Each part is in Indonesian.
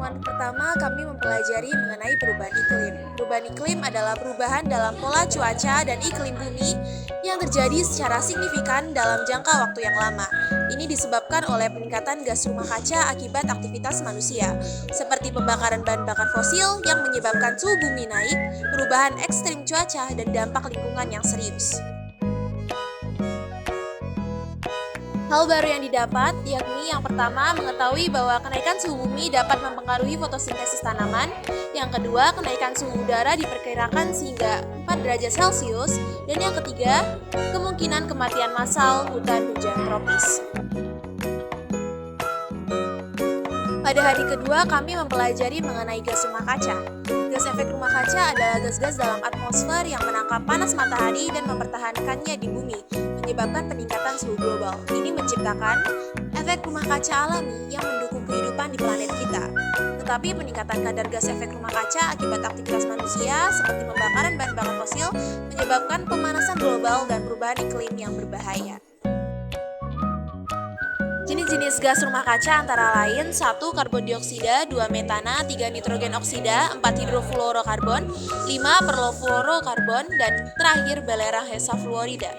pertemuan pertama kami mempelajari mengenai perubahan iklim. Perubahan iklim adalah perubahan dalam pola cuaca dan iklim bumi yang terjadi secara signifikan dalam jangka waktu yang lama. Ini disebabkan oleh peningkatan gas rumah kaca akibat aktivitas manusia, seperti pembakaran bahan bakar fosil yang menyebabkan suhu bumi naik, perubahan ekstrim cuaca, dan dampak lingkungan yang serius. Hal baru yang didapat yakni yang pertama mengetahui bahwa kenaikan suhu bumi dapat mempengaruhi fotosintesis tanaman. Yang kedua, kenaikan suhu udara diperkirakan sehingga 4 derajat Celcius. Dan yang ketiga, kemungkinan kematian massal hutan hujan tropis. Pada hari kedua, kami mempelajari mengenai gas rumah kaca. Gas efek rumah kaca adalah gas-gas dalam atmosfer yang menangkap panas matahari dan mempertahankannya di bumi, menyebabkan peningkatan suhu global. Ini menciptakan efek rumah kaca alami yang mendukung kehidupan di planet kita. Tetapi peningkatan kadar gas efek rumah kaca akibat aktivitas manusia seperti pembakaran bahan bakar fosil menyebabkan pemanasan global dan perubahan iklim yang berbahaya. Jenis-jenis gas rumah kaca antara lain 1. Karbon dioksida, 2. metana, 3. nitrogen oksida, 4. hidrofluorokarbon, 5. perfluorokarbon, dan terakhir belerang hexafluorida.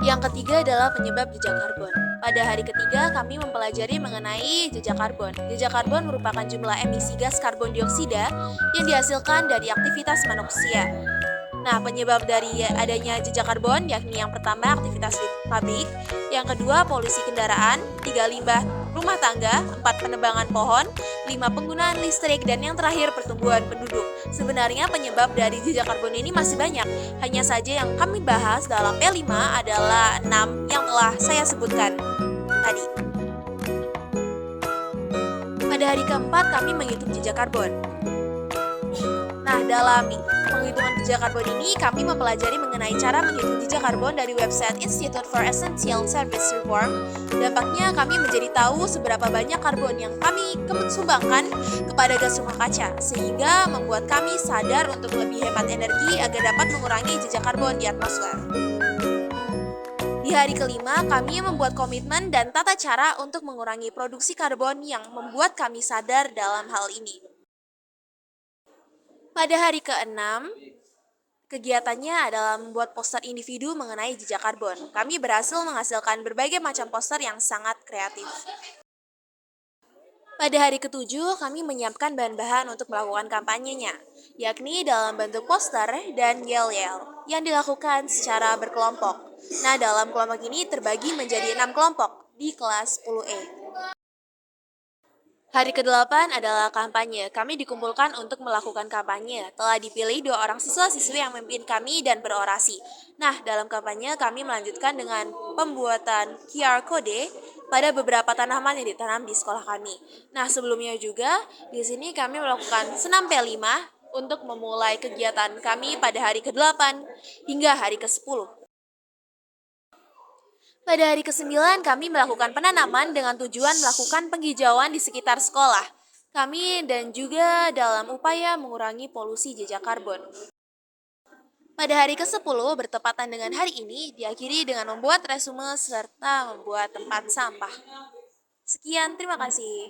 Yang ketiga adalah penyebab jejak karbon. Pada hari ketiga, kami mempelajari mengenai jejak karbon. Jejak karbon merupakan jumlah emisi gas karbon dioksida yang dihasilkan dari aktivitas manusia. Nah, penyebab dari adanya jejak karbon yakni yang pertama aktivitas pabrik, yang kedua polusi kendaraan, 3. limbah rumah tangga, 4. penebangan pohon, 5. penggunaan listrik, dan yang terakhir pertumbuhan penduduk. Sebenarnya penyebab dari jejak karbon ini masih banyak, hanya saja yang kami bahas dalam P5 adalah 6 yang telah saya sebutkan tadi. Pada hari keempat kami menghitung jejak karbon. Nah, dalam penghitungan jejak karbon ini, kami mempelajari mengenai cara menghitung jejak karbon dari website Institute for Essential Service Reform. Dampaknya, kami menjadi tahu seberapa banyak karbon yang kami sumbangkan kepada gas rumah kaca, sehingga membuat kami sadar untuk lebih hemat energi agar dapat mengurangi jejak karbon di atmosfer. Di hari kelima, kami membuat komitmen dan tata cara untuk mengurangi produksi karbon yang membuat kami sadar dalam hal ini. Pada hari ke-6, kegiatannya adalah membuat poster individu mengenai jejak karbon. Kami berhasil menghasilkan berbagai macam poster yang sangat kreatif. Pada hari ke-7, kami menyiapkan bahan-bahan untuk melakukan kampanyenya, yakni dalam bentuk poster dan yel-yel yang dilakukan secara berkelompok. Nah, dalam kelompok ini terbagi menjadi 6 kelompok di kelas 10E. Hari ke-8 adalah kampanye. Kami dikumpulkan untuk melakukan kampanye. Telah dipilih 2 orang siswa-siswi yang memimpin kami dan berorasi. Nah, dalam kampanye kami melanjutkan dengan pembuatan QR Code pada beberapa tanaman yang ditanam di sekolah kami. Nah, sebelumnya juga di sini kami melakukan senam P5 untuk memulai kegiatan kami pada hari ke-8 hingga hari ke-10. Pada hari ke-9, kami melakukan penanaman dengan tujuan melakukan penghijauan di sekitar sekolah kami dan juga dalam upaya mengurangi polusi jejak karbon. Pada hari ke-10, bertepatan dengan hari ini, diakhiri dengan membuat resume serta membuat tempat sampah. Sekian, terima kasih.